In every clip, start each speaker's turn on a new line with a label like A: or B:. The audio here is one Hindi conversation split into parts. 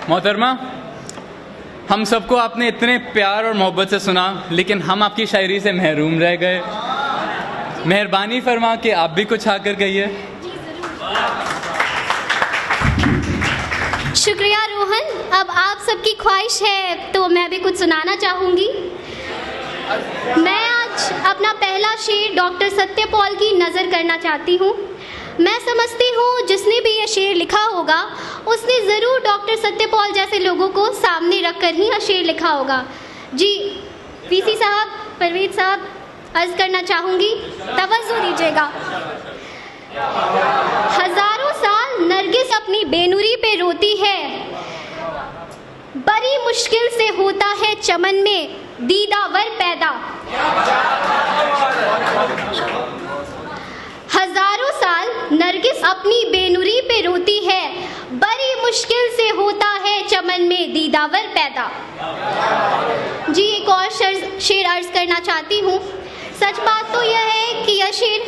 A: मोहतरमा, हम सबको आपने इतने प्यार और मोहब्बत से सुना, लेकिन हम आपकी शायरी से महरूम रह गए। मेहरबानी फरमा के आप भी कुछ आकर कहिए।
B: शुक्रिया रोहन। अब आप सबकी ख्वाहिश है तो मैं भी कुछ सुनाना चाहूँगी। मैं आज अपना पहला शेर डॉक्टर सत्यपॉल की नज़र करना चाहती हूँ। मैं समझती हूँ जिसने भी ये शेर लिखा होगा उसने ज़रूर डॉक्टर सत्यपॉल जैसे लोगों को सामने रख कर ही यह शेर लिखा होगा। जी पीसी साहब, परवेज साहब, अर्ज़ करना चाहूँगी, तवज्जो दीजिएगा। हज़ारों साल नरगिस अपनी बेनुरी पे रोती है, बड़ी मुश्किल से होता है चमन में दीदावर पैदा। हज़ारों साल नरगिस अपनी बेनुरी पे रोती है, बड़ी मुश्किल से होता है चमन में दीदावर पैदा। जी एक और शेर अर्ज़ करना चाहती हूँ। सच बात तो यह है कि यह शेर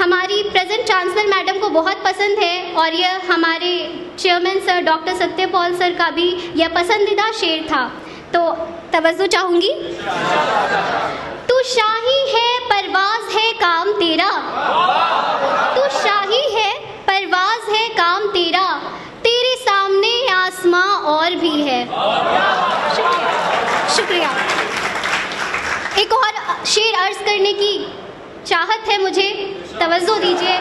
B: हमारी प्रेजेंट चांसलर मैडम को बहुत पसंद है और यह हमारे चेयरमैन सर डॉक्टर सत्यपॉल सर का भी यह पसंदीदा शेर था, तो तवज्जो चाहूँगी। तू शाही है परवाज़ है काम तेरा, तू शाही है परवाज़ है काम तेरा, तेरे सामने आसमां और भी है। शुक्रिया। एक और शेर अर्ज़ करने की चाहत है मुझे, तवज्जो दीजिए।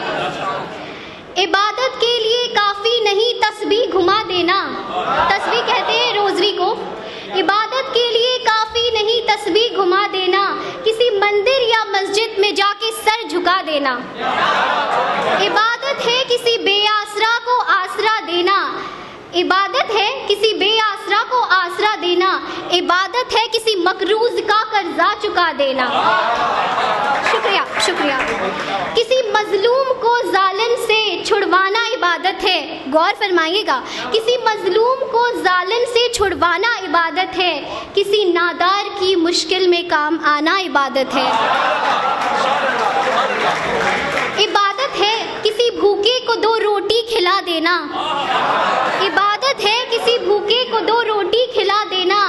B: इबादत के लिए काफ़ी नहीं तस्बीह घुमा देना, तस्बीह कहते हैं रोज़री को। इबादत के लिए काफ़ी नहीं तस्बीह घुमा देना, किसी मंदिर या मस्जिद में जाके सर झुका देना। इबादत है किसी बेआसरा को आसरा देना, इबादत है किसी बेआसरा को आसरा देना, इबादत है किसी मकरूज का कर्जा चुका देना। शुक्रिया शुक्रिया। किसी मजलूम को जालिम से छुड़वाना इबादत है, गौर फरमाइएगा। किसी मजलूम को जालिम से छुड़वाना इबादत है, किसी नादार की मुश्किल में काम आना इबादत है। इबादत है किसी भूखे को दो रोटी खिला देना, इबादत है किसी भूखे को दो रोटी खिला देना,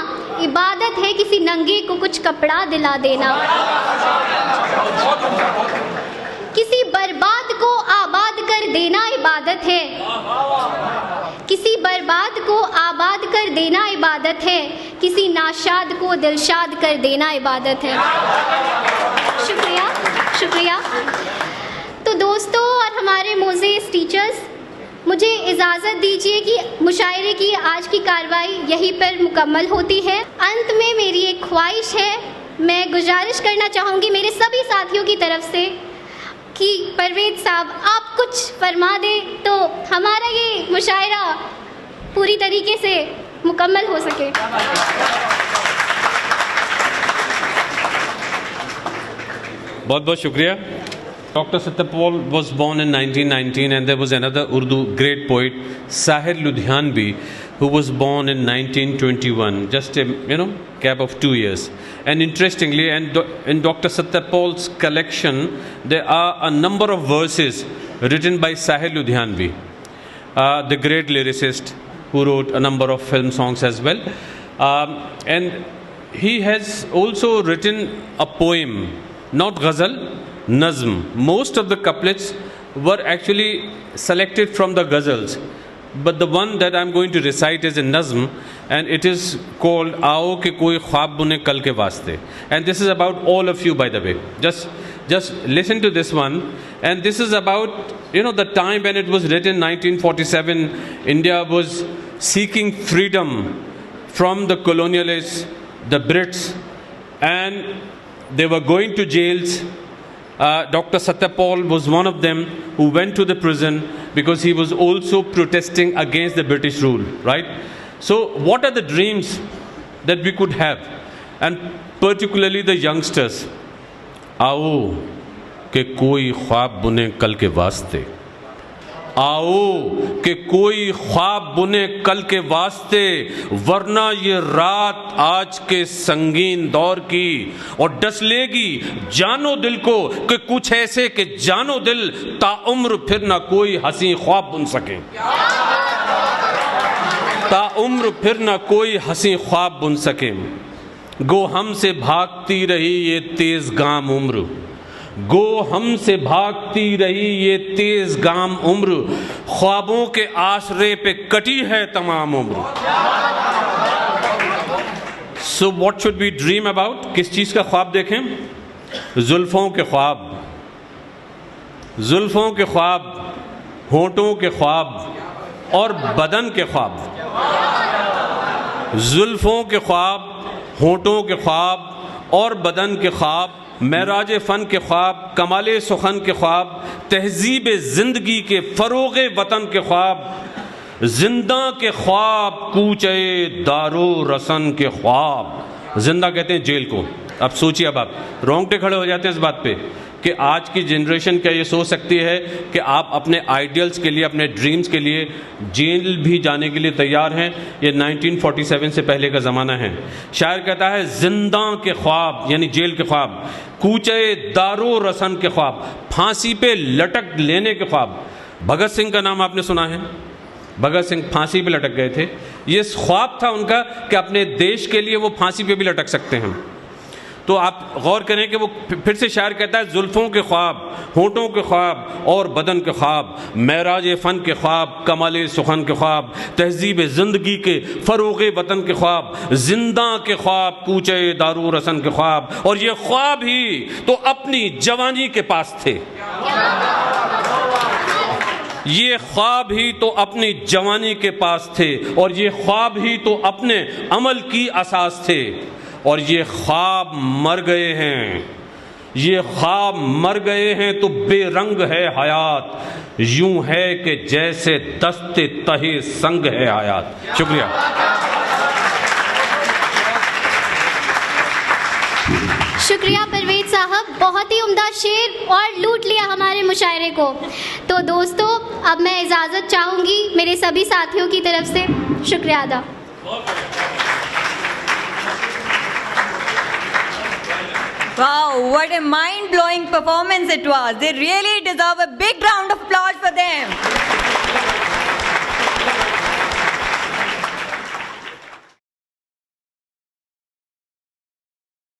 B: इबादत है किसी नंगे को कुछ कपड़ा दिला देना। किसी बर्बाद को आबाद कर देना इबादत है, किसी बर्बाद को आबाद कर देना इबादत है, किसी नाशाद को दिलशाद कर देना इबादत है। शुक्रिया शुक्रिया। तो दोस्तों और हमारे मोज़ेज़ टीचर्स, मुझे इजाज़त दीजिए कि मुशायरे की आज की कार्रवाई यहीं पर मुकम्मल होती है। अंत में मेरी एक ख्वाहिश है, मैं गुजारिश करना चाहूँगी मेरे सभी साथियों की तरफ से कि परवेज साहब आप कुछ फरमा दें तो हमारा ये मुशायरा पूरी तरीके से मुकम्मल हो सके।
C: बहुत बहुत शुक्रिया। Dr. Satyapal was born in 1919 and there was another Urdu great poet, Sahir Ludhianvi, who was born in 1921, just a gap of 2 years. And interestingly, in Dr. Satyapal's collection, there are a number of verses written by Sahir Ludhianvi, the great lyricist who wrote a number of film songs as well. And he has also written a poem, not ghazal, Nazm. Most of the couplets were actually selected from the ghazals, but the one that I'm going to recite is a Nazm, and it is called Aao ke koi khwab bune kal ke waaste. And this is about all of you, by the way. Just listen to this one. And this is about the time when it was written, 1947. India was seeking freedom from the colonialists, the Brits, and they were going to jails. Dr. Satyapal was one of them who went to the prison because he was also protesting against the British rule, right? So what are the dreams that we could have? And particularly the youngsters. आओ के कोई ख्वाब बुने कल के वास्ते, आओ कि कोई ख्वाब बुने कल के वास्ते, वरना ये रात आज के संगीन दौर की और डस लेगी जानो दिल को कि कुछ ऐसे कि जानो दिल ताउम्र फिर ना कोई हंसी ख्वाब बुन सके। ताउम्र फिर न कोई हंसी ख्वाब बुन सके, गो हमसे भागती रही ये तेज गाम उम्र, गो हमसे भागती रही ये तेज गाम उम्र, ख्वाबों के आसरे पे कटी है तमाम उम्र। So what should we dream about? किस चीज़ का ख्वाब देखें? जुल्फ़ों के ख्वाब, जुल्फ़ों के ख्वाब, होंठों के ख्वाब और बदन के ख्वाब। जुल्फ़ों के ख्वाब, होंठों के ख्वाब और बदन के ख्वाब, महराज फ़न के ख्वाब, कमाले सुखन के ख्वाब, तहज़ीब ज़िंदगी के फ़रोग़े वतन के ख्वाब, जिंदा के ख्वाब, कूचे दारो रसन के ख्वाब। जिंदा कहते हैं जेल को। अब सोचिए, अब आप रोंगटे खड़े हो जाते हैं इस बात पे कि आज की जनरेशन क्या ये सोच सकती है कि आप अपने आइडियल्स के लिए, अपने ड्रीम्स के लिए जेल भी जाने के लिए तैयार हैं? ये 1947 से पहले का ज़माना है। शायर कहता है जिंदा के ख्वाब यानी जेल के ख्वाब, कूचे दारो रसन के ख्वाब, फांसी पे लटक लेने के ख्वाब। भगत सिंह का नाम आपने सुना है? भगत सिंह फांसी पे लटक गए थे। ये ख्वाब था उनका कि अपने देश के लिए वो फांसी पे भी लटक सकते हैं। तो आप गौर करें कि वो फिर से शायर कहता है जुल्फ़ों के ख्वाब, होंठों के ख्वाब और बदन के ख्वाब, महराज फ़न के ख्वाब, कमाले सुखन के ख्वाब, तहज़ीब ज़िंदगी के फ़रोग़े वतन के ख्वाब, जिंदा के ख्वाब, कूचे दारू रसन के ख्वाब। और ये ख्वाब ही तो अपनी जवानी के पास थे, ये ख्वाब ही तो अपनी जवानी के पास थे, और ये ख्वाब ही तो अपने अमल की असास थे। और ये ख्वाब मर गए हैं, ये ख्वाब मर गए हैं तो बेरंग है हयात, यूं है कि जैसे दस्ते तहे संग है हयात। शुक्रिया।
B: शुक्रिया परवेज साहब, बहुत ही उम्दा शेर और लूट लिया हमारे मुशायरे को। तो दोस्तों, अब मैं इजाज़त चाहूँगी मेरे सभी साथियों की तरफ से। शुक्रिया अदा।
D: Wow, what a mind-blowing performance it was. They really deserve a big round of applause.